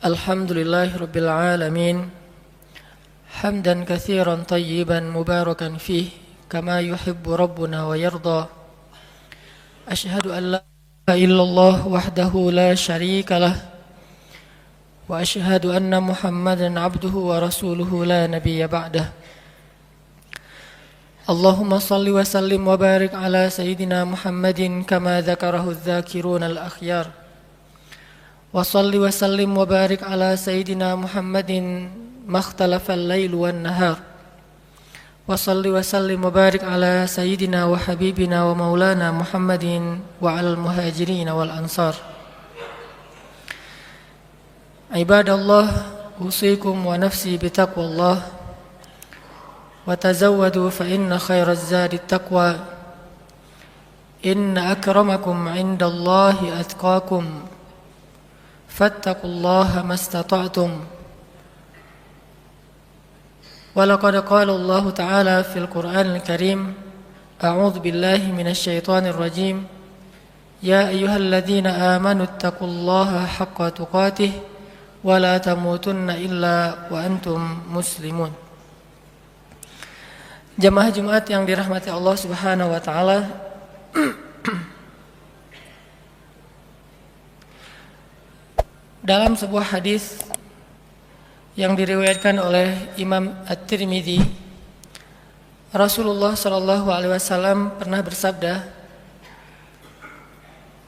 Alhamdulillahi Rabbil Alamin Hamdan kathiran tayyiban mubarakan fih Kama yuhibbu Rabbuna wa yarda Ashhadu an la ilaha illallah wahdahu la sharika lah Wa ashhadu anna Muhammadan abduhu wa rasuluhu la nabiyya ba'dah Allahumma salli wa sallim wa barik ala Sayyidina Muhammadin Kama dhakarahu dhakirun al-akhyar وصل وسلم وبارك على سيدنا محمد ما اختلف الليل والنهار وصل وسلم وبارك على سيدنا وحبيبنا ومولانا محمد وعلى المهاجرين والأنصار عباد الله أوصيكم ونفسي بتقوى الله وتزودوا فإن خير الزاد التقوى إن أكرمكم عند الله أتقاكم فاتقوا الله ما استطعتم ولقد قال الله تعالى في القرآن الكريم أعوذ بالله من الشيطان الرجيم يا أيها الذين آمنوا اتقوا الله حق تقاته ولا تموتن إلا وأنتم مسلمون. Jamaah Jumat yang dirahmati Allah Subhanahu wa taala. Dalam sebuah hadis yang diriwayatkan oleh Imam At-Tirmidzi, Rasulullah sallallahu alaihi wasallam pernah bersabda,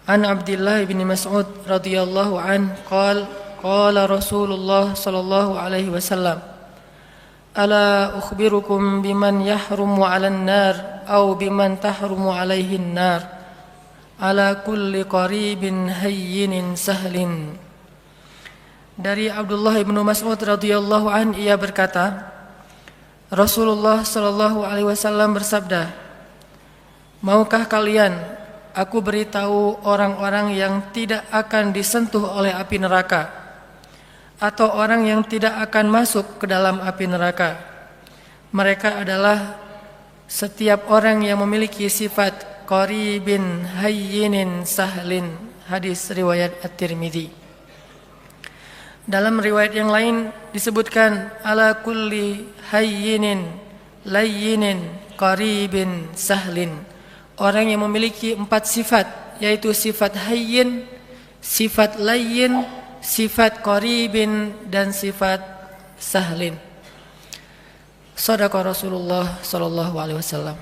An Abdullah bin Mas'ud radhiyallahu an qala Rasulullah sallallahu alaihi wasallam, Ala ukhbirukum biman yahrumu 'alan nar aw biman tahrumu 'alaihi an-nar ala kulli qaribin hayyinin sahlin. Dari Abdullah bin Mas'ud radhiyallahu an, ia berkata, Rasulullah sallallahu alaihi wasallam bersabda, maukah kalian aku beritahu orang-orang yang tidak akan disentuh oleh api neraka atau orang yang tidak akan masuk ke dalam api neraka? Mereka adalah setiap orang yang memiliki sifat qaribin hayyinin sahlin. Hadis riwayat At-Tirmidzi. Dalam riwayat yang lain disebutkan ala kulli hayyinin layyinin qaribin sahlin. Orang yang memiliki 4 sifat, yaitu sifat hayyin, sifat layyin, sifat qaribin, dan sifat sahlin. Shadaqa Rasulullah sallallahu alaihi wasallam.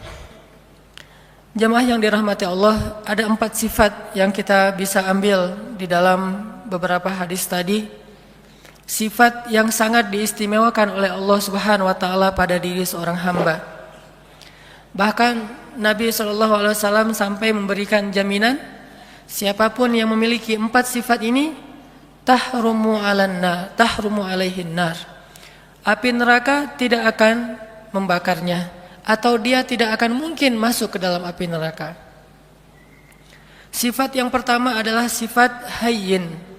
Jamaah yang dirahmati Allah, ada 4 sifat yang kita bisa ambil di dalam beberapa hadis tadi. Sifat yang sangat diistimewakan oleh Allah Subhanahu wa taala pada diri seorang hamba. Bahkan Nabi sallallahu alaihi wasallam sampai memberikan jaminan, siapapun yang memiliki 4 sifat ini tahrumu alaihin nar. Api neraka tidak akan membakarnya, atau dia tidak akan mungkin masuk ke dalam api neraka. Sifat yang pertama adalah sifat hayyin.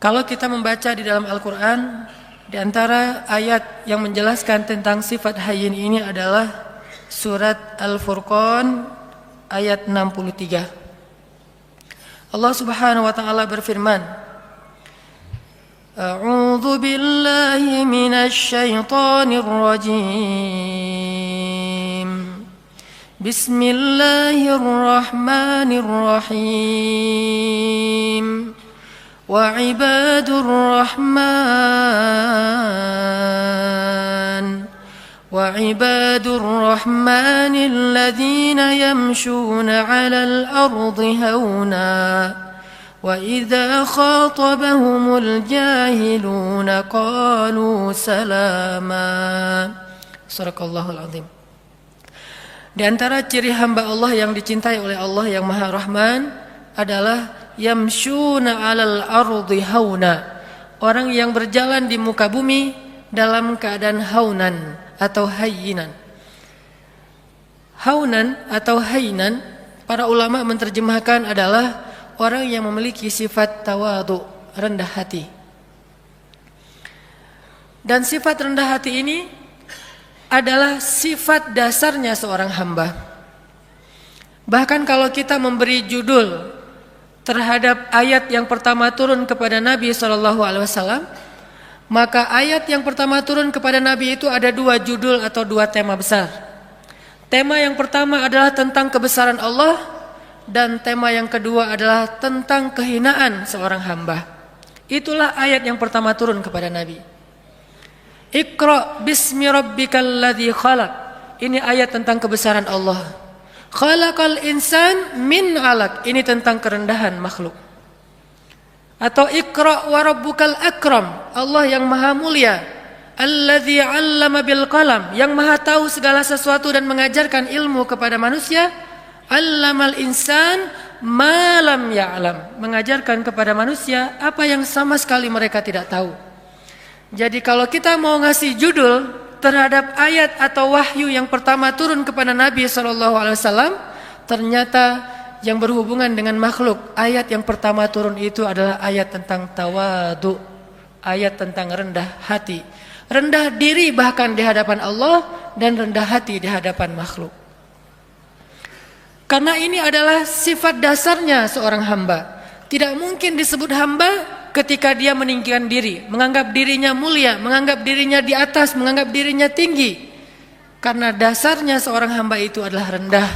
Kalau kita membaca di dalam Al-Quran, di antara ayat yang menjelaskan tentang sifat hayyin ini adalah surat Al-Furqan ayat 63. Allah Subhanahu wa taala berfirman, A'udzu billahi minasy syaithanir rajim. Bismillahirrahmanirrahim. وعباد الرحمن الذين يمشون على الأرض هونا وإذا خاطبهم الجاهلون قالوا سلاما. Sadaqallahul azim. Di antara ciri hamba Allah yang dicintai oleh Allah yang Maha Rahman adalah yamshuna 'alal ardi hauna, orang yang berjalan di muka bumi dalam keadaan haunan atau hayyinan. Haunan atau hayyinan, para ulama menerjemahkan adalah orang yang memiliki sifat tawadhu, rendah hati. Dan sifat rendah hati ini adalah sifat dasarnya seorang hamba. Bahkan kalau kita memberi judul terhadap ayat yang pertama turun kepada Nabi SAW, maka ayat yang pertama turun kepada Nabi itu ada dua judul atau dua tema besar. Tema yang pertama adalah tentang kebesaran Allah, dan tema yang kedua adalah tentang kehinaan seorang hamba. Itulah ayat yang pertama turun kepada Nabi. Iqra bismi rabbikal ladzi khalaq. Ini ayat tentang kebesaran Allah. Khalaqal insan min 'alaq. Ini tentang kerendahan makhluk. Atau Iqra wa rabbukal akram. Allah yang maha mulia. Alladzi 'allama bil qalam, yang maha tahu segala sesuatu dan mengajarkan ilmu kepada manusia. 'Allamal insan ma lam ya'lam, mengajarkan kepada manusia apa yang sama sekali mereka tidak tahu. Jadi kalau kita mau ngasih judul terhadap ayat atau wahyu yang pertama turun kepada Nabi SAW, ternyata yang berhubungan dengan makhluk, ayat yang pertama turun itu adalah ayat tentang tawadu, ayat tentang rendah hati, rendah diri bahkan di hadapan Allah, dan rendah hati di hadapan makhluk. Karena ini adalah sifat dasarnya seorang hamba. Tidak mungkin disebut hamba ketika dia meninggikan diri, menganggap dirinya mulia, menganggap dirinya di atas, menganggap dirinya tinggi. Karena dasarnya seorang hamba itu adalah rendah.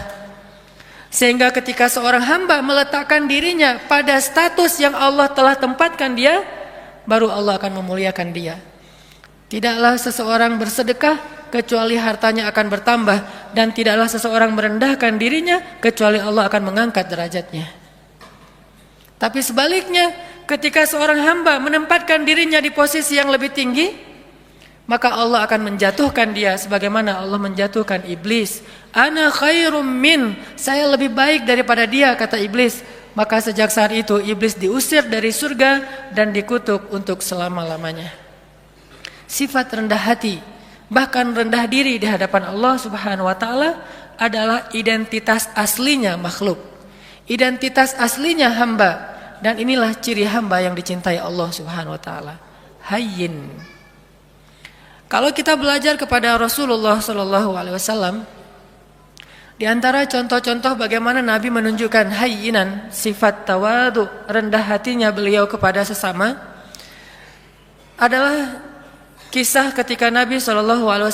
Sehingga ketika seorang hamba meletakkan dirinya pada status yang Allah telah tempatkan dia, baru Allah akan memuliakan dia. Tidaklah seseorang bersedekah kecuali hartanya akan bertambah, dan tidaklah seseorang merendahkan dirinya kecuali Allah akan mengangkat derajatnya. Tapi sebaliknya, ketika seorang hamba menempatkan dirinya di posisi yang lebih tinggi, maka Allah akan menjatuhkan dia sebagaimana Allah menjatuhkan iblis. Ana khairum min, saya lebih baik daripada dia, kata iblis. Maka sejak saat itu iblis diusir dari surga dan dikutuk untuk selama-lamanya. Sifat rendah hati, bahkan rendah diri di hadapan Allah Subhanahu wa taala adalah identitas aslinya makhluk. Identitas aslinya hamba, dan inilah ciri hamba yang dicintai Allah Subhanahu wa taala. Hayyin. Kalau kita belajar kepada Rasulullah sallallahu alaihi wasallam, di antara contoh-contoh bagaimana Nabi menunjukkan hayyinan, sifat tawadu, rendah hatinya beliau kepada sesama, adalah kisah ketika Nabi SAW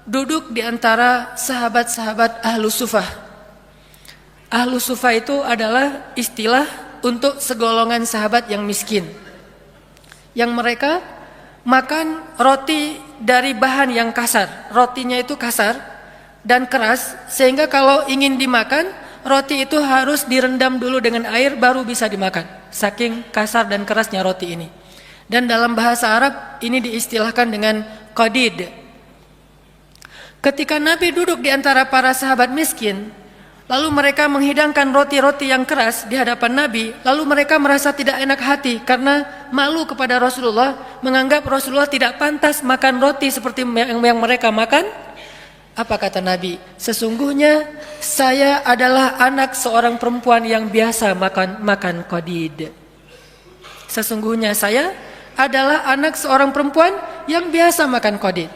duduk di antara sahabat-sahabat Ahlu Sufah. Ahlu Sufah itu adalah istilah untuk segolongan sahabat yang miskin, yang mereka makan roti dari bahan yang kasar. Rotinya itu kasar dan keras, sehingga kalau ingin dimakan, roti itu harus direndam dulu dengan air baru bisa dimakan. Saking kasar dan kerasnya roti ini. Dan dalam bahasa Arab ini diistilahkan dengan qadid. Ketika Nabi duduk di antara para sahabat miskin, lalu mereka menghidangkan roti-roti yang keras di hadapan Nabi, lalu mereka merasa tidak enak hati karena malu kepada Rasulullah, menganggap Rasulullah tidak pantas makan roti seperti yang mereka makan. Apa kata Nabi? Sesungguhnya saya adalah anak seorang perempuan yang biasa makan qadid. Sesungguhnya saya adalah anak seorang perempuan yang biasa makan qadid.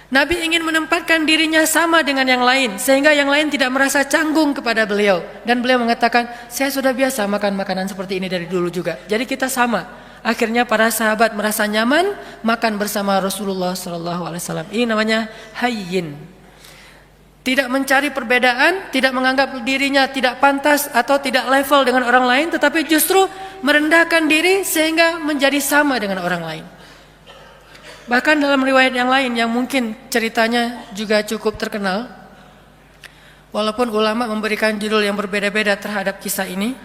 Nabi ingin menempatkan dirinya sama dengan yang lain, sehingga yang lain tidak merasa canggung kepada beliau. Dan beliau mengatakan, saya sudah biasa makan makanan seperti ini dari dulu juga. Jadi kita sama. Akhirnya para sahabat merasa nyaman makan bersama Rasulullah SAW. Ini namanya hayyin. Tidak mencari perbedaan, tidak menganggap dirinya tidak pantas atau tidak level dengan orang lain, tetapi justru merendahkan diri sehingga menjadi sama dengan orang lain. Bahkan dalam riwayat yang lain yang mungkin ceritanya juga cukup terkenal, walaupun ulama memberikan judul yang berbeda-beda terhadap kisah ini,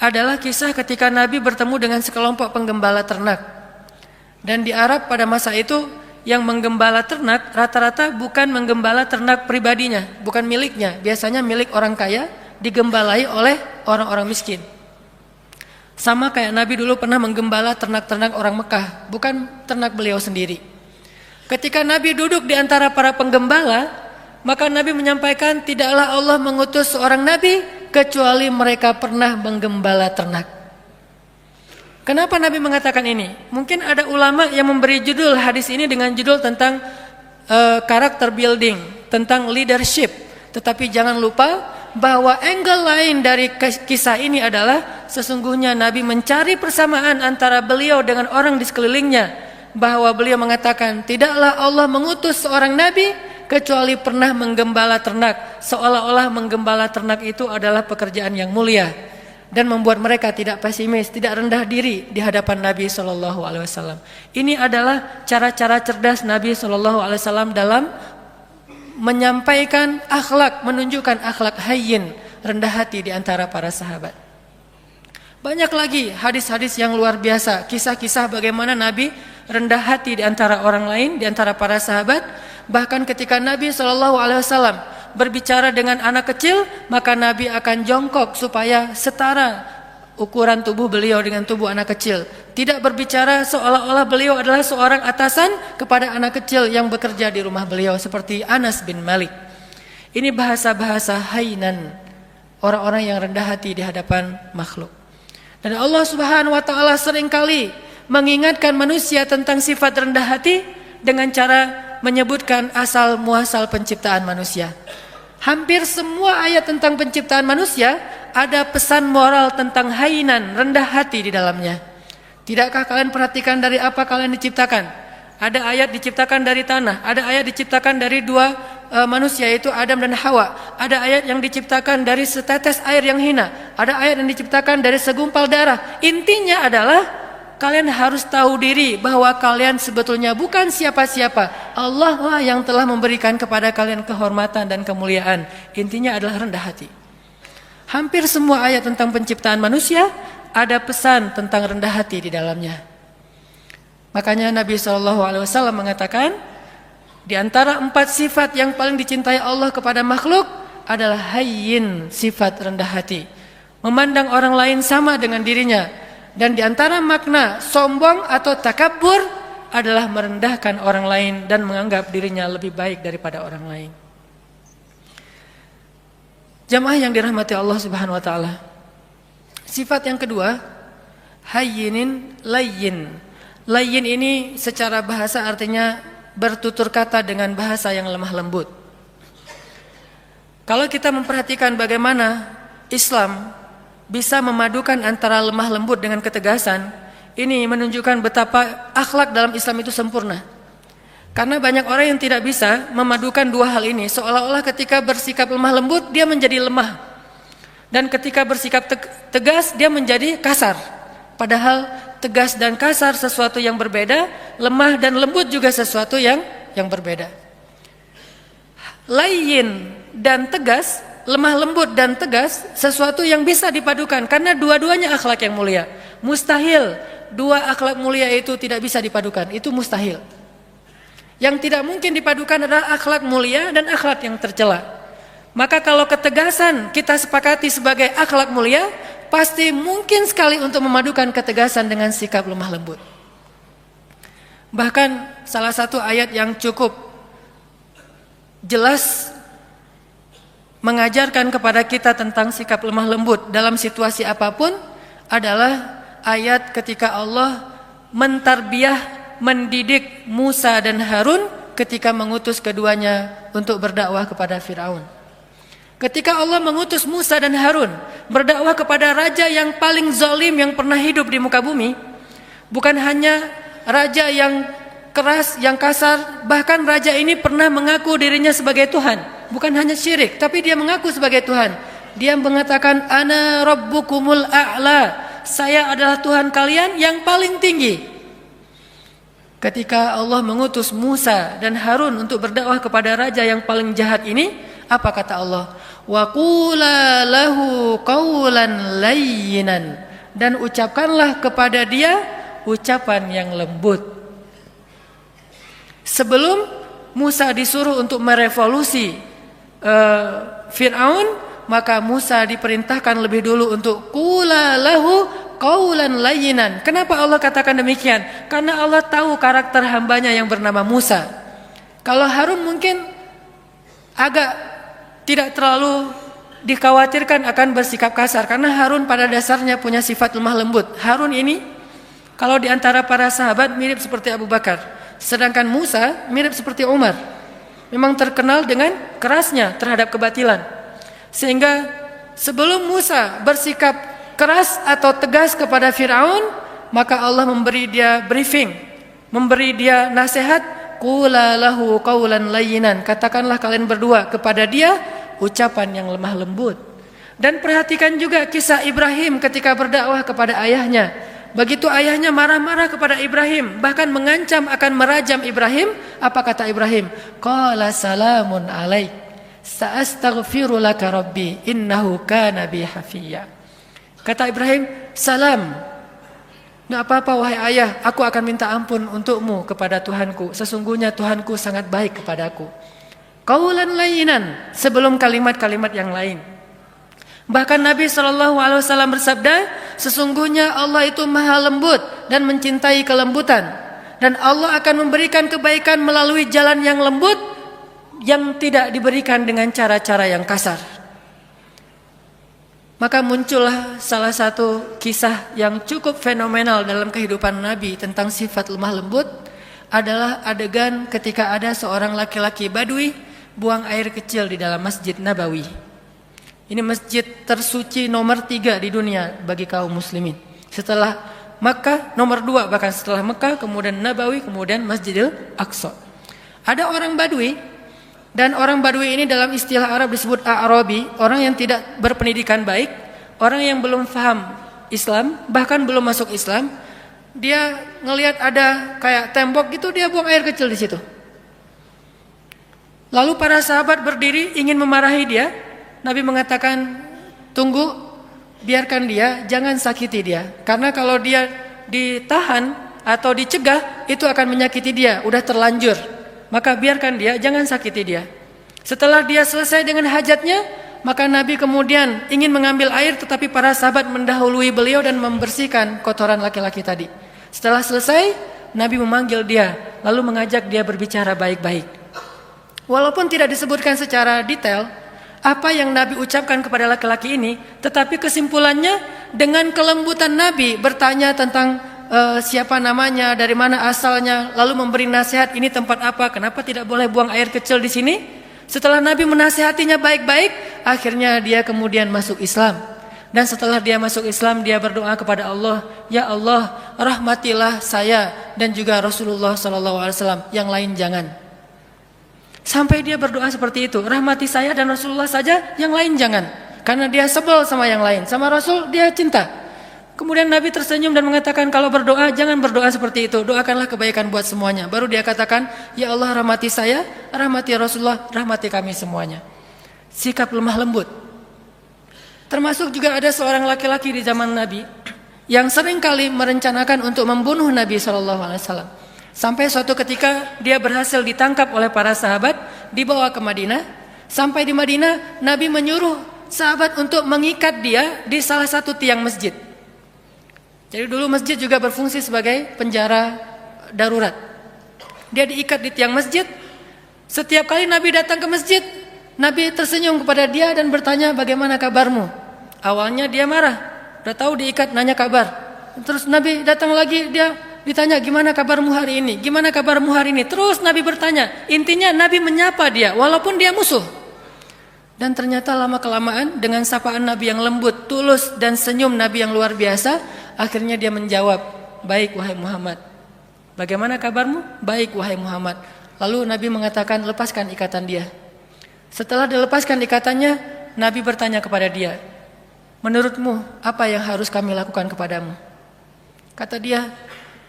adalah kisah ketika Nabi bertemu dengan sekelompok penggembala ternak. Dan di Arab pada masa itu, yang menggembala ternak rata-rata bukan menggembala ternak pribadinya, bukan miliknya. Biasanya milik orang kaya digembalai oleh orang-orang miskin. Sama kayak Nabi dulu pernah menggembala ternak-ternak orang Mekah, bukan ternak beliau sendiri. Ketika Nabi duduk di antara para penggembala, maka Nabi menyampaikan, tidaklah Allah mengutus seorang Nabi kecuali mereka pernah menggembala ternak. Kenapa Nabi mengatakan ini? Mungkin ada ulama yang memberi judul hadis ini dengan judul tentang karakter building, tentang leadership. Tetapi jangan lupa bahwa angle lain dari kisah ini adalah sesungguhnya Nabi mencari persamaan antara beliau dengan orang di sekelilingnya, bahwa beliau mengatakan tidaklah Allah mengutus seorang nabi kecuali pernah menggembala ternak, seolah-olah menggembala ternak itu adalah pekerjaan yang mulia dan membuat mereka tidak pesimis, tidak rendah diri di hadapan Nabi SAW. Ini adalah cara-cara cerdas Nabi SAW dalam menyampaikan akhlak, menunjukkan akhlak hayyin, rendah hati di antara para sahabat. Banyak lagi hadis-hadis yang luar biasa, kisah-kisah bagaimana Nabi rendah hati di antara orang lain, di antara para sahabat. Bahkan ketika Nabi SAW berbicara dengan anak kecil, maka Nabi akan jongkok supaya setara ukuran tubuh beliau dengan tubuh anak kecil. Tidak berbicara seolah-olah beliau adalah seorang atasan kepada anak kecil yang bekerja di rumah beliau seperti Anas bin Malik. Ini bahasa-bahasa hainan, orang-orang yang rendah hati di hadapan makhluk. Dan Allah Subhanahu wa taala seringkali mengingatkan manusia tentang sifat rendah hati dengan cara menyebutkan asal muasal penciptaan manusia. Hampir semua ayat tentang penciptaan manusia ada pesan moral tentang hainan, rendah hati di dalamnya. Tidakkah kalian perhatikan dari apa kalian diciptakan? Ada ayat diciptakan dari tanah, ada ayat diciptakan dari dua manusia yaitu Adam dan Hawa. Ada ayat yang diciptakan dari setetes air yang hina, ada ayat yang diciptakan dari segumpal darah. Intinya adalah kalian harus tahu diri bahwa kalian sebetulnya bukan siapa-siapa. Allah lah yang telah memberikan kepada kalian kehormatan dan kemuliaan. Intinya adalah rendah hati. Hampir semua ayat tentang penciptaan manusia ada pesan tentang rendah hati di dalamnya. Makanya Nabi SAW mengatakan, di antara 4 sifat yang paling dicintai Allah kepada makhluk adalah hayyin, sifat rendah hati. Memandang orang lain sama dengan dirinya. Dan di antara makna sombong atau takabur adalah merendahkan orang lain dan menganggap dirinya lebih baik daripada orang lain. Jamaah yang dirahmati Allah Subhanahu wa taala. Sifat yang kedua, hayyinin layyin. Layyin ini secara bahasa artinya bertutur kata dengan bahasa yang lemah lembut. Kalau kita memperhatikan bagaimana Islam bisa memadukan antara lemah lembut dengan ketegasan, ini menunjukkan betapa akhlak dalam Islam itu sempurna. Karena banyak orang yang tidak bisa memadukan dua hal ini, seolah-olah ketika bersikap lemah lembut dia menjadi lemah, dan ketika bersikap tegas dia menjadi kasar. Padahal tegas dan kasar sesuatu yang berbeda, lemah dan lembut juga sesuatu yang berbeda. Layyin dan tegas, lemah lembut dan tegas sesuatu yang bisa dipadukan karena dua-duanya akhlak yang mulia. Mustahil dua akhlak mulia itu tidak bisa dipadukan, itu mustahil. Yang tidak mungkin dipadukan adalah akhlak mulia dan akhlak yang tercela. Maka kalau ketegasan kita sepakati sebagai akhlak mulia, pasti mungkin sekali untuk memadukan ketegasan dengan sikap lemah lembut. Bahkan salah satu ayat yang cukup jelas mengajarkan kepada kita tentang sikap lemah lembut dalam situasi apapun adalah ayat ketika Allah mentarbiyah, mendidik Musa dan Harun ketika mengutus keduanya untuk berdakwah kepada Firaun. Ketika Allah mengutus Musa dan Harun berdakwah kepada raja yang paling zalim yang pernah hidup di muka bumi, bukan hanya raja yang keras, yang kasar, bahkan raja ini pernah mengaku dirinya sebagai Tuhan. Bukan hanya syirik, tapi dia mengaku sebagai Tuhan. Dia mengatakan, Ana Rabbukumul A'la, saya adalah Tuhan kalian yang paling tinggi. Ketika Allah mengutus Musa dan Harun untuk berdakwah kepada raja yang paling jahat ini, apa kata Allah? Wa qula lahu qawlan layyinan, dan ucapkanlah kepada dia ucapan yang lembut. Sebelum Musa disuruh untuk merevolusi Fir'aun, maka Musa diperintahkan lebih dulu untuk qula lahu qawlan layyinan. Kenapa Allah katakan demikian? Karena Allah tahu karakter hambanya yang bernama Musa. Kalau Harun mungkin agak tidak terlalu dikhawatirkan akan bersikap kasar, karena Harun pada dasarnya punya sifat lemah lembut. Harun ini kalau di antara para sahabat mirip seperti Abu Bakar, sedangkan Musa mirip seperti Umar. Memang terkenal dengan kerasnya terhadap kebatilan. Sehingga sebelum Musa bersikap keras atau tegas kepada Firaun, maka Allah memberi dia briefing, memberi dia nasihat, qula lahu qawlan layyinan, katakanlah kalian berdua kepada dia ucapan yang lemah lembut. Dan perhatikan juga kisah Ibrahim ketika berdakwah kepada ayahnya. Begitu ayahnya marah-marah kepada Ibrahim, bahkan mengancam akan merajam Ibrahim, apa kata Ibrahim? Qala salamun alaik, sa'astaghfiru laka rabbi, innahu kana bi hafiyya. Kata Ibrahim, salam, nggak apa-apa wahai ayah, aku akan minta ampun untukmu kepada Tuhanku. Sesungguhnya Tuhanku sangat baik kepadaku. Qaulan layyinan, sebelum kalimat-kalimat yang lain. Bahkan Nabi SAW bersabda, sesungguhnya Allah itu maha lembut dan mencintai kelembutan. Dan Allah akan memberikan kebaikan melalui jalan yang lembut, yang tidak diberikan dengan cara-cara yang kasar. Maka muncullah salah satu kisah yang cukup fenomenal dalam kehidupan Nabi tentang sifat lemah lembut, adalah adegan ketika ada seorang laki-laki Badui buang air kecil di dalam Masjid Nabawi. Ini masjid tersuci nomor 3 di dunia bagi kaum muslimin. Setelah Makkah, nomor 2 bahkan setelah Makkah, kemudian Nabawi, kemudian Masjidil Aqsa. Ada orang Badui, dan orang Badui ini dalam istilah Arab disebut A'rabi, orang yang tidak berpendidikan baik, orang yang belum paham Islam, bahkan belum masuk Islam. Dia ngelihat ada kayak tembok gitu, dia buang air kecil di situ. Lalu para sahabat berdiri ingin memarahi dia. Nabi mengatakan, tunggu, biarkan dia, jangan sakiti dia. Karena kalau dia ditahan atau dicegah, itu akan menyakiti dia, udah terlanjur. Maka biarkan dia, jangan sakiti dia. Setelah dia selesai dengan hajatnya, maka Nabi kemudian ingin mengambil air, tetapi para sahabat mendahului beliau dan membersihkan kotoran laki-laki tadi. Setelah selesai, Nabi memanggil dia, lalu mengajak dia berbicara baik-baik. Walaupun tidak disebutkan secara detail apa yang Nabi ucapkan kepada laki-laki ini, tetapi kesimpulannya dengan kelembutan Nabi bertanya tentang siapa namanya, dari mana asalnya, lalu memberi nasihat, ini tempat apa, kenapa tidak boleh buang air kecil di sini. Setelah Nabi menasihatinya baik-baik, akhirnya dia kemudian masuk Islam. Dan setelah dia masuk Islam, dia berdoa kepada Allah, ya Allah, rahmatilah saya dan juga Rasulullah SAW, yang lain jangan. Sampai dia berdoa seperti itu, rahmati saya dan Rasulullah saja, yang lain jangan. Karena dia sebel sama yang lain, sama Rasul dia cinta. Kemudian Nabi tersenyum dan mengatakan, kalau berdoa jangan berdoa seperti itu, doakanlah kebaikan buat semuanya. Baru dia katakan, ya Allah, rahmati saya, rahmati Rasulullah, rahmati kami semuanya. Sikap lemah lembut. Termasuk juga ada seorang laki-laki di zaman Nabi yang seringkali merencanakan untuk membunuh Nabi SAW. Sampai suatu ketika dia berhasil ditangkap oleh para sahabat, dibawa ke Madinah. Sampai di Madinah, Nabi menyuruh sahabat untuk mengikat dia di salah satu tiang masjid. Jadi dulu masjid juga berfungsi sebagai penjara darurat. Dia diikat di tiang masjid. Setiap kali Nabi datang ke masjid, Nabi tersenyum kepada dia dan bertanya, bagaimana kabarmu? Awalnya dia marah, udah tahu diikat, nanya kabar. Terus Nabi datang lagi, dia ditanya, gimana kabarmu hari ini? Gimana kabarmu hari ini? Terus Nabi bertanya. Intinya Nabi menyapa dia walaupun dia musuh. Dan ternyata lama-kelamaan dengan sapaan Nabi yang lembut, tulus, dan senyum Nabi yang luar biasa, akhirnya dia menjawab, baik wahai Muhammad. Bagaimana kabarmu? Baik wahai Muhammad. Lalu Nabi mengatakan, lepaskan ikatan dia. Setelah dilepaskan ikatannya, Nabi bertanya kepada dia, menurutmu apa yang harus kami lakukan kepadamu? Kata dia,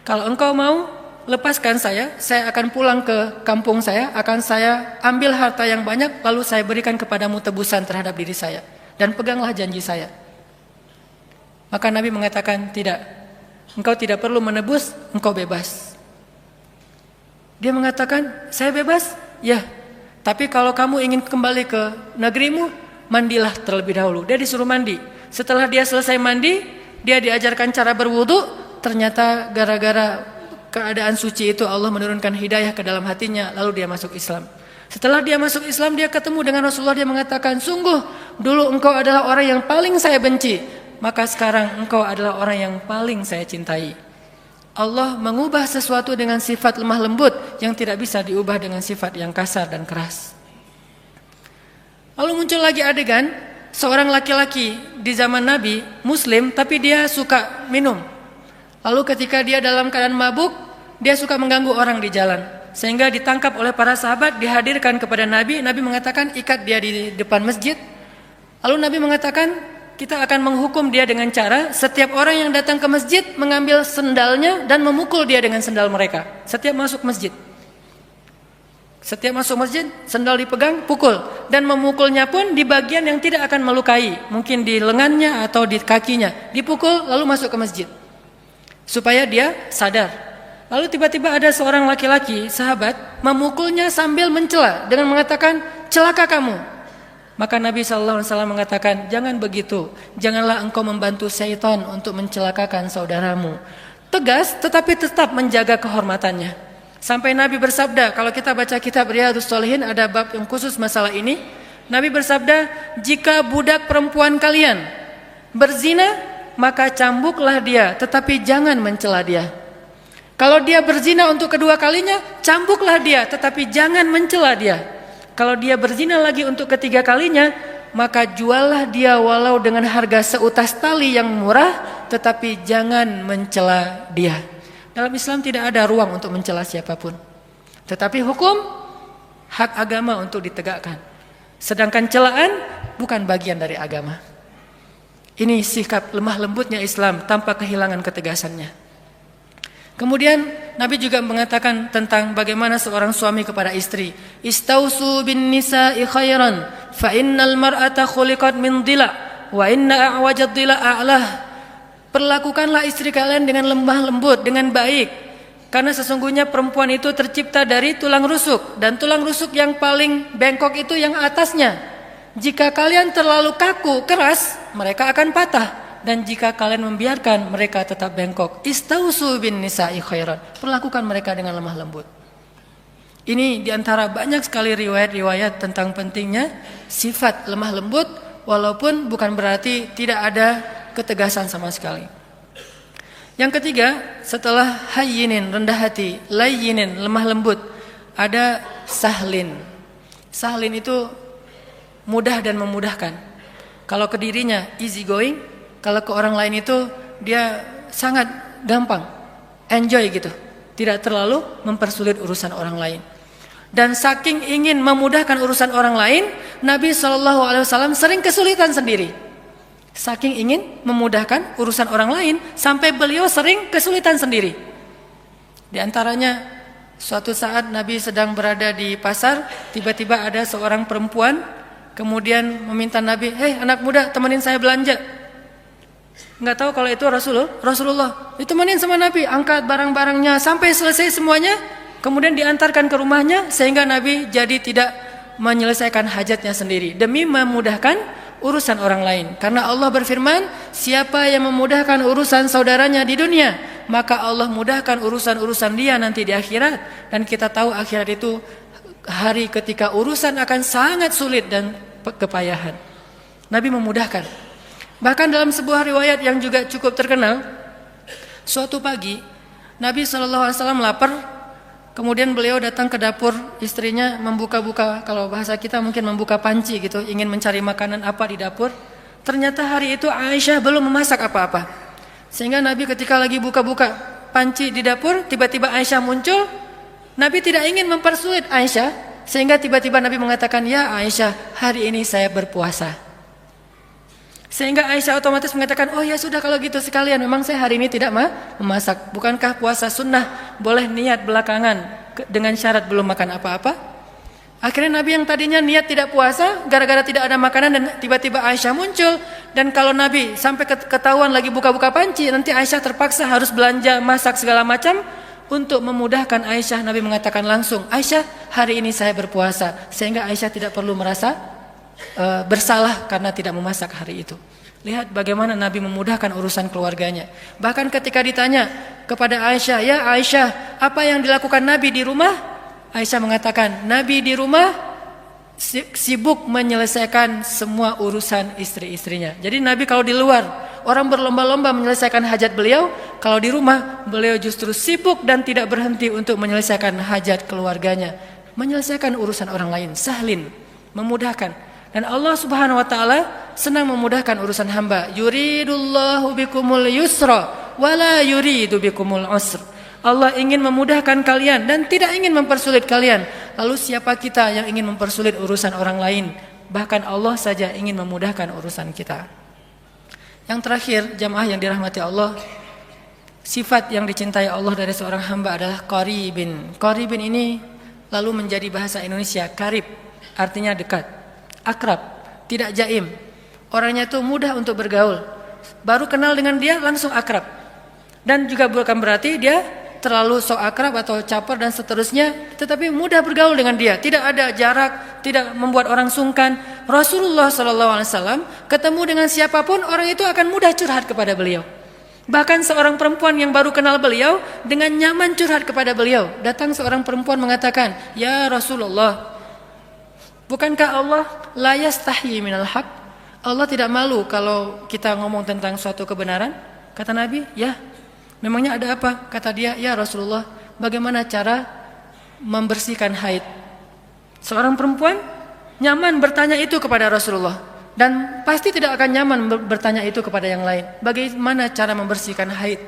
kalau engkau mau lepaskan saya akan pulang ke kampung saya, akan saya ambil harta yang banyak, lalu saya berikan kepadamu tebusan terhadap diri saya, dan peganglah janji saya. Maka Nabi mengatakan, tidak, engkau tidak perlu menebus, engkau bebas. Dia mengatakan, saya bebas? Ya, tapi kalau kamu ingin kembali ke negerimu, mandilah terlebih dahulu. Dia disuruh mandi. Setelah dia selesai mandi, dia diajarkan cara berwudu. Ternyata gara-gara keadaan suci itu Allah menurunkan hidayah ke dalam hatinya, lalu dia masuk Islam. Setelah dia masuk Islam, dia ketemu dengan Rasulullah, dia mengatakan, sungguh dulu engkau adalah orang yang paling saya benci, maka sekarang engkau adalah orang yang paling saya cintai. Allah mengubah sesuatu dengan sifat lemah lembut yang tidak bisa diubah dengan sifat yang kasar dan keras. Lalu muncul lagi adegan seorang laki-laki di zaman Nabi, Muslim, tapi dia suka minum. Lalu ketika dia dalam keadaan mabuk, dia suka mengganggu orang di jalan. Sehingga ditangkap oleh para sahabat, dihadirkan kepada Nabi. Nabi mengatakan, ikat dia di depan masjid. Lalu Nabi mengatakan, kita akan menghukum dia dengan cara setiap orang yang datang ke masjid mengambil sendalnya dan memukul dia dengan sendal mereka. Setiap masuk masjid, sendal dipegang, pukul. Dan memukulnya pun di bagian yang tidak akan melukai. Mungkin di lengannya atau di kakinya. Dipukul lalu masuk ke masjid, supaya dia sadar. Lalu tiba-tiba ada seorang laki-laki, sahabat, memukulnya sambil mencela dengan mengatakan, celaka kamu. Maka Nabi SAW mengatakan, jangan begitu. Janganlah engkau membantu syaitan untuk mencelakakan saudaramu. Tegas tetapi tetap menjaga kehormatannya. Sampai Nabi bersabda, kalau kita baca kitab Riyadhus Shalihin ada bab yang khusus masalah ini. Nabi bersabda, jika budak perempuan kalian berzina, maka cambuklah dia, tetapi jangan mencela dia. Kalau dia berzina untuk kedua kalinya, cambuklah dia, tetapi jangan mencela dia. Kalau dia berzina lagi untuk ketiga kalinya, maka juallah dia walau dengan harga seutas tali yang murah, tetapi jangan mencela dia. Dalam Islam tidak ada ruang untuk mencela siapapun. Tetapi hukum, hak agama untuk ditegakkan. Sedangkan celaan bukan bagian dari agama. Ini sikap lemah lembutnya Islam tanpa kehilangan ketegasannya. Kemudian Nabi juga mengatakan tentang bagaimana seorang suami kepada istri. Istausu bin nisa'i khairan fa innal mar'ata khuliqat min dhila wa inna a'wajad dhila a'lah. Perlakukanlah istri kalian dengan lemah lembut, dengan baik. Karena sesungguhnya perempuan itu tercipta dari tulang rusuk, dan tulang rusuk yang paling bengkok itu yang atasnya. Jika kalian terlalu kaku, keras, mereka akan patah. Dan jika kalian membiarkan, mereka tetap bengkok. Istausu bin nisa'i khairan. Perlakukan mereka dengan lemah lembut. Ini diantara banyak sekali riwayat-riwayat tentang pentingnya sifat lemah lembut, walaupun bukan berarti tidak ada ketegasan sama sekali. Yang ketiga, setelah hayyinin, rendah hati, layyinin, lemah lembut, ada sahlin. Sahlin itu mudah dan memudahkan. Kalau ke dirinya easy going, kalau ke orang lain itu dia sangat gampang, enjoy gitu, tidak terlalu mempersulit urusan orang lain. Dan saking ingin memudahkan urusan orang lain, Nabi SAW sering kesulitan sendiri. Saking ingin memudahkan urusan orang lain, sampai beliau sering kesulitan sendiri. Di antaranya, suatu saat Nabi sedang berada di pasar, tiba-tiba ada seorang perempuan, kemudian meminta Nabi, "Hei anak muda, temenin saya belanja." Nggak tahu kalau itu Rasulullah. Ditemenin sama Nabi, angkat barang-barangnya sampai selesai semuanya, kemudian diantarkan ke rumahnya, sehingga Nabi jadi tidak menyelesaikan hajatnya sendiri demi memudahkan urusan orang lain. Karena Allah berfirman, siapa yang memudahkan urusan saudaranya di dunia, maka Allah mudahkan urusan-urusan dia nanti di akhirat. Dan kita tahu akhirat itu hari ketika urusan akan sangat sulit dan kepayahan. Nabi memudahkan. Bahkan dalam sebuah riwayat yang juga cukup terkenal, suatu pagi Nabi SAW lapar, kemudian beliau datang ke dapur istrinya, membuka-buka, kalau bahasa kita mungkin membuka panci gitu, ingin mencari makanan apa di dapur. Ternyata hari itu Aisyah belum memasak apa-apa, sehingga Nabi ketika lagi buka-buka panci di dapur, tiba-tiba Aisyah muncul. Nabi tidak ingin mempersulit Aisyah, sehingga tiba-tiba Nabi mengatakan, "Ya Aisyah, hari ini saya berpuasa." Sehingga Aisyah otomatis mengatakan, "Oh ya sudah kalau gitu sekalian, memang saya hari ini tidak memasak. Bukankah puasa sunnah boleh niat belakangan dengan syarat belum makan apa-apa?" Akhirnya Nabi yang tadinya niat tidak puasa gara-gara tidak ada makanan, dan tiba-tiba Aisyah muncul. Dan kalau Nabi sampai ketahuan lagi buka-buka panci, nanti Aisyah terpaksa harus belanja, masak segala macam. Untuk memudahkan Aisyah, Nabi mengatakan langsung, "Aisyah, hari ini saya berpuasa." Sehingga Aisyah tidak perlu merasa bersalah karena tidak memasak hari itu. Lihat bagaimana Nabi memudahkan urusan keluarganya. Bahkan ketika ditanya kepada Aisyah, "Ya Aisyah, apa yang dilakukan Nabi di rumah?" Aisyah mengatakan, "Nabi di rumah sibuk menyelesaikan semua urusan istri-istrinya." Jadi Nabi kalau di luar, orang berlomba-lomba menyelesaikan hajat beliau, kalau di rumah beliau justru sibuk dan tidak berhenti untuk menyelesaikan hajat keluarganya, menyelesaikan urusan orang lain. Sahlin, memudahkan. Dan Allah Subhanahu wa taala senang memudahkan urusan hamba. Yuridullahu bikumul yusra wala yuridu bikumul usr. Allah ingin memudahkan kalian dan tidak ingin mempersulit kalian. Lalu siapa kita yang ingin mempersulit urusan orang lain? Bahkan Allah saja ingin memudahkan urusan kita. Yang terakhir, jamaah yang dirahmati Allah, sifat yang dicintai Allah dari seorang hamba adalah qaribin. Qaribin ini lalu menjadi bahasa Indonesia karib, artinya dekat, akrab, tidak jaim. Orangnya itu mudah untuk bergaul. Baru kenal dengan dia langsung akrab. Dan juga bukan berarti dia terlalu sok akrab atau caper dan seterusnya, tetapi mudah bergaul dengan dia, tidak ada jarak, tidak membuat orang sungkan. Rasulullah SAW ketemu dengan siapapun, orang itu akan mudah curhat kepada beliau. Bahkan seorang perempuan yang baru kenal beliau dengan nyaman curhat kepada beliau. Datang seorang perempuan mengatakan, "Ya Rasulullah, bukankah Allah la yastahi minal haq?" Allah tidak malu kalau kita ngomong tentang suatu kebenaran? Kata Nabi, "Ya." Memangnya ada apa? Kata dia, "Ya Rasulullah, bagaimana cara membersihkan haid?" Seorang perempuan nyaman bertanya itu kepada Rasulullah, dan pasti tidak akan nyaman bertanya itu kepada yang lain. Bagaimana cara membersihkan haid?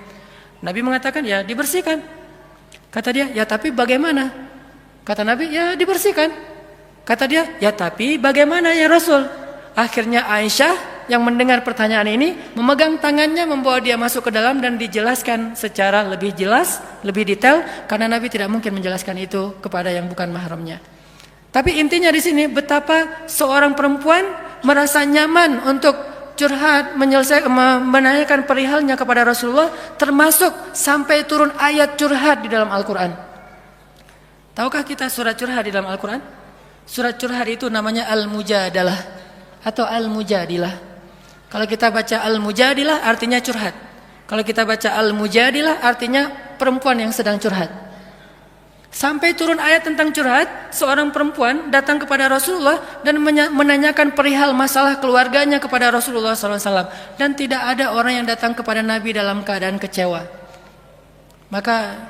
Nabi mengatakan, "Ya dibersihkan." Kata dia, "Ya tapi bagaimana?" Kata Nabi, "Ya dibersihkan." Kata dia, "Ya tapi bagaimana ya Rasul?" Akhirnya Aisyah yang mendengar pertanyaan ini memegang tangannya, membawa dia masuk ke dalam dan dijelaskan secara lebih jelas, lebih detail, karena Nabi tidak mungkin menjelaskan itu kepada yang bukan mahramnya. Tapi intinya di sini betapa seorang perempuan merasa nyaman untuk curhat, menanyakan perihalnya kepada Rasulullah, termasuk sampai turun ayat curhat di dalam Al-Quran. Tahukah kita surat curhat di dalam Al-Quran? Surat curhat itu namanya Al-Mujadalah atau Al-Mujadilah. Kalau kita baca Al-Mujadilah artinya curhat. Kalau kita baca Al-Mujadilah artinya perempuan yang sedang curhat. Sampai turun ayat tentang curhat, seorang perempuan datang kepada Rasulullah dan menanyakan perihal masalah keluarganya kepada Rasulullah SAW. Dan tidak ada orang yang datang kepada Nabi dalam keadaan kecewa. Maka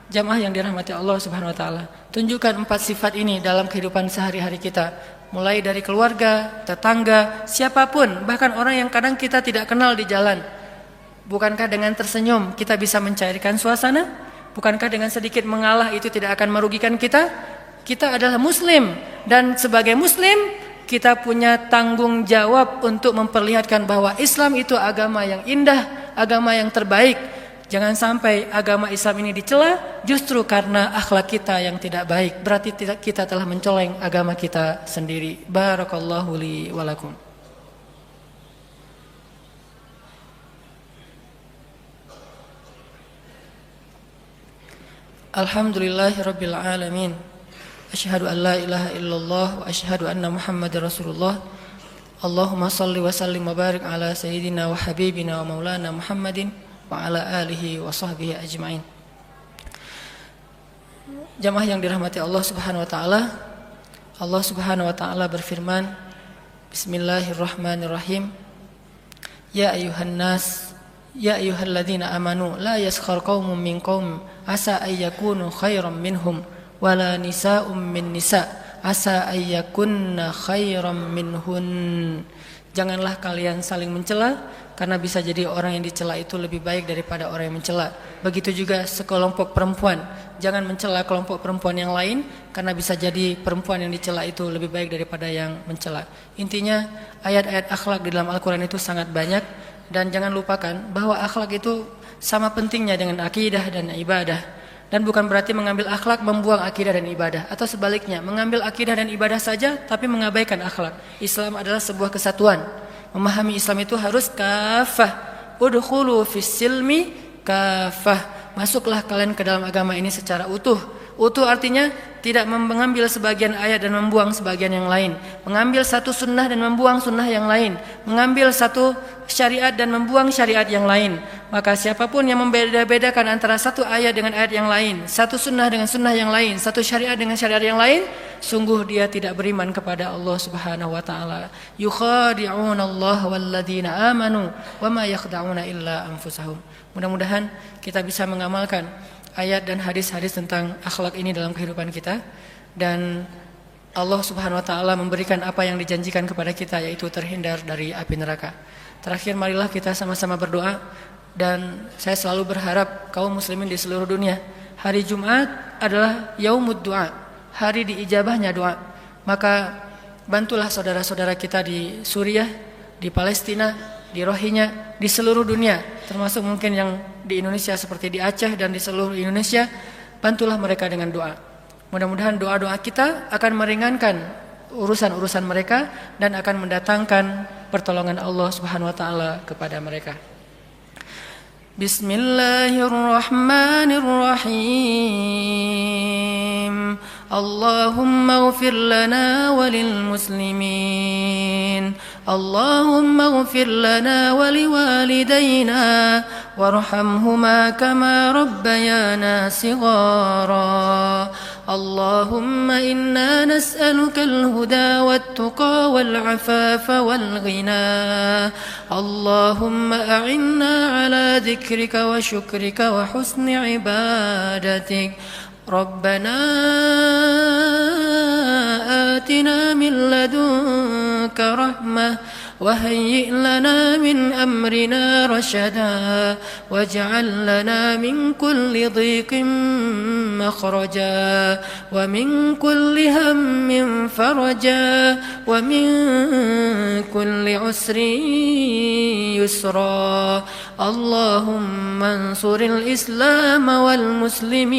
jamaah yang dirahmati Allah Subhanahu Wa Taala, tunjukkan 4 sifat ini dalam kehidupan sehari-hari kita. Mulai dari keluarga, tetangga, siapapun, bahkan orang yang kadang kita tidak kenal di jalan. Bukankah dengan tersenyum kita bisa mencairkan suasana? Bukankah dengan sedikit mengalah itu tidak akan merugikan kita? Kita adalah muslim, dan sebagai muslim kita punya tanggung jawab untuk memperlihatkan bahwa Islam itu agama yang indah, agama yang terbaik. Jangan sampai agama Islam ini dicela justru karena akhlak kita yang tidak baik. Berarti kita telah mencoleng agama kita sendiri. Barakallahu li wa lakum. Alhamdulillahirabbil alamin. Asyhadu an la ilaha illallah wa asyhadu anna Muhammadar Rasulullah. Allahumma shalli wa sallim wa barik ala sayyidina wa habibina wa maulana Muhammadin wa ala alihi wa sahbihi ajma'in. Jamaah yang dirahmati Allah Subhanahu wa taala, Allah Subhanahu wa taala berfirman, Bismillahirrahmanirrahim. Ya ayuhan nas, ya ayyuhalladzina amanu, la yaskhar qaumun min qaum asa ayyakunu khairan minhum wala nisa'um min nisa' asa ayyakunna khairan minhun. Janganlah kalian saling mencela, karena bisa jadi orang yang dicela itu lebih baik daripada orang yang mencela. Begitu juga sekelompok perempuan, jangan mencela kelompok perempuan yang lain, karena bisa jadi perempuan yang dicela itu lebih baik daripada yang mencela. Intinya ayat-ayat akhlak di dalam Al-Quran itu sangat banyak, dan jangan lupakan bahwa akhlak itu sama pentingnya dengan akidah dan ibadah. Dan bukan berarti mengambil akhlak membuang akidah dan ibadah, atau sebaliknya, mengambil akidah dan ibadah saja tapi mengabaikan akhlak. Islam adalah sebuah kesatuan. Memahami Islam itu harus kafah. Udkhulu fis silmi kafah. Masuklah kalian ke dalam agama ini secara utuh. Utuh artinya tidak mengambil sebagian ayat dan membuang sebagian yang lain, mengambil satu sunnah dan membuang sunnah yang lain, mengambil satu syariat dan membuang syariat yang lain. Maka siapapun yang membeda-bedakan antara satu ayat dengan ayat yang lain, satu sunnah dengan sunnah yang lain, satu syariat dengan syariat yang lain, sungguh dia tidak beriman kepada Allah Subhanahu wa taala. Yukhadi'una Allah walladzina amanu wama yakhda'una illa anfusahum. Mudah-mudahan kita bisa mengamalkan ayat dan hadis-hadis tentang akhlak ini dalam kehidupan kita, dan Allah Subhanahu wa taala memberikan apa yang dijanjikan kepada kita, yaitu terhindar dari api neraka. Terakhir, marilah kita sama-sama berdoa, dan saya selalu berharap kaum muslimin di seluruh dunia, hari Jumat adalah yaumud du'a, hari diijabahnya doa. Maka bantulah saudara-saudara kita di Suriah, di Palestina, di Rohingya, di seluruh dunia, termasuk mungkin yang di Indonesia seperti di Aceh dan di seluruh Indonesia. Bantulah mereka dengan doa. Mudah-mudahan doa-doa kita akan meringankan urusan-urusan mereka dan akan mendatangkan pertolongan Allah Subhanahu wa taala kepada mereka. Bismillahirrahmanirrahim. Allahumma ighfir lana walil muslimin. Allahumma ighfir lana waliwalidayna warhamhuma kama rabbayana shighara. اللهم إنا نسألك الهدى والتقى والعفاف والغنى. اللهم أعنا على ذكرك وشكرك وحسن عبادتك. ربنا آتنا من لدنك رحمة وهيئ لنا من أمرنا رشدا واجعل لنا من كل ضيق مخرجا ومن كل هم فرجا ومن كل عسر يسرا. اللهم انصر الإسلام والمسلمين.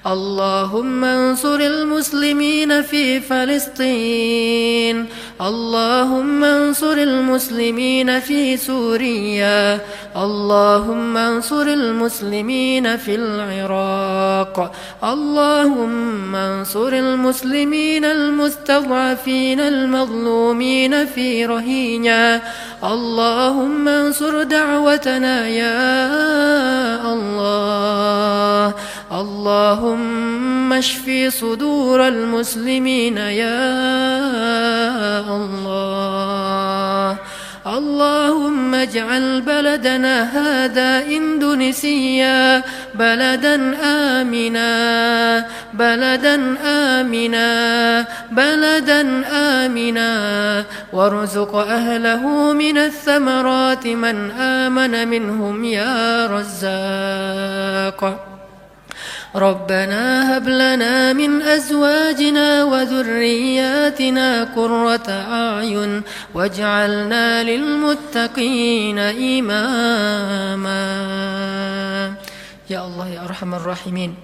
اللهم انصر المسلمين في فلسطين. اللهم انصر المسلمين في سوريا. اللهم انصر المسلمين في العراق. اللهم انصر المسلمين المستضعفين المظلومين في رهينيا. اللهم انصر دعوتنا يا الله. اللهم اشف صدور المسلمين يا الله. اللهم اجعل بلدنا هذا إندونيسيا بلدا آمنا بلدا آمنا بلدا آمنا وارزق أهله من الثمرات من آمن منهم يا رزاق. ربنا هب لنا من أزواجنا وذرياتنا قرة أعين واجعلنا للمتقين إماما. Ya Allah, ya Arhamar Rahimin,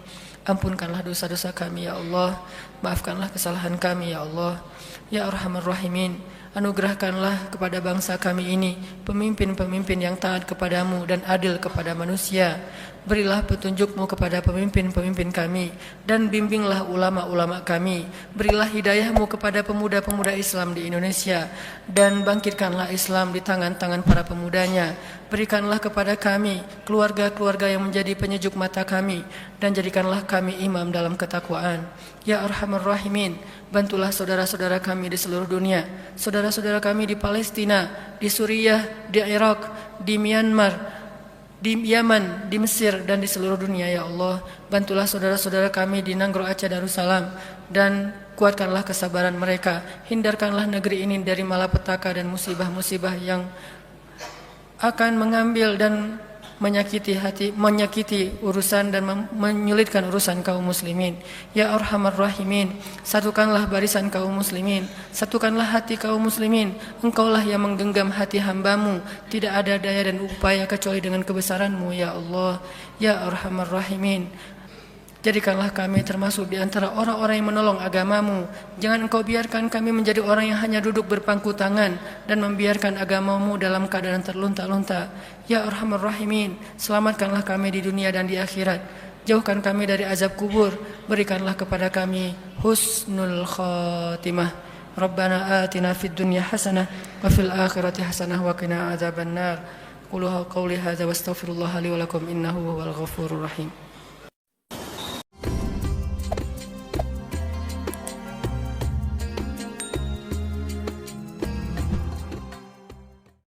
ampunkanlah dosa-dosa kami ya Allah, maafkanlah kesalahan kami ya Allah. Ya Arhamar Rahimin, anugerahkanlah kepada bangsa kami ini pemimpin-pemimpin yang taat kepadamu dan adil kepada manusia. Berilah petunjuk-Mu kepada pemimpin-pemimpin kami dan bimbinglah ulama-ulama kami. Berilah hidayah-Mu kepada pemuda-pemuda Islam di Indonesia dan bangkitkanlah Islam di tangan-tangan para pemudanya. Berikanlah kepada kami keluarga-keluarga yang menjadi penyejuk mata kami dan jadikanlah kami imam dalam ketakwaan. Ya Arhamar Rahimin, bantulah saudara-saudara kami di seluruh dunia, saudara-saudara kami di Palestina, di Suriah, di Irak, di Myanmar, di Yaman, di Mesir, dan di seluruh dunia ya Allah. Bantulah saudara-saudara kami di Nanggro Aceh Darussalam dan kuatkanlah kesabaran mereka. Hindarkanlah negeri ini dari malapetaka dan musibah-musibah yang akan mengambil dan menyakiti urusan dan menyulitkan urusan kaum muslimin. Ya Arhamar Rahimin, satukanlah barisan kaum muslimin, satukanlah hati kaum muslimin. Engkaulah yang menggenggam hati hamba-Mu, tidak ada daya dan upaya kecuali dengan kebesaran-Mu ya Allah. Ya Arhamar Rahimin, jadikanlah kami termasuk di antara orang-orang yang menolong agama-Mu. Jangan Engkau biarkan kami menjadi orang yang hanya duduk berpangku tangan dan membiarkan agama-Mu dalam keadaan terlunta-lunta. Ya Arhamar Rahimin, selamatkanlah kami di dunia dan di akhirat. Jauhkan kami dari azab kubur. Berikanlah kepada kami husnul khatimah. Rabbana atina fid dunya hasanah wa fil akhirati hasanah wa qina adzabannar. Qulu qawli hadza wastaghfirullaha li wa lakum innahu huwal ghafurur rahim.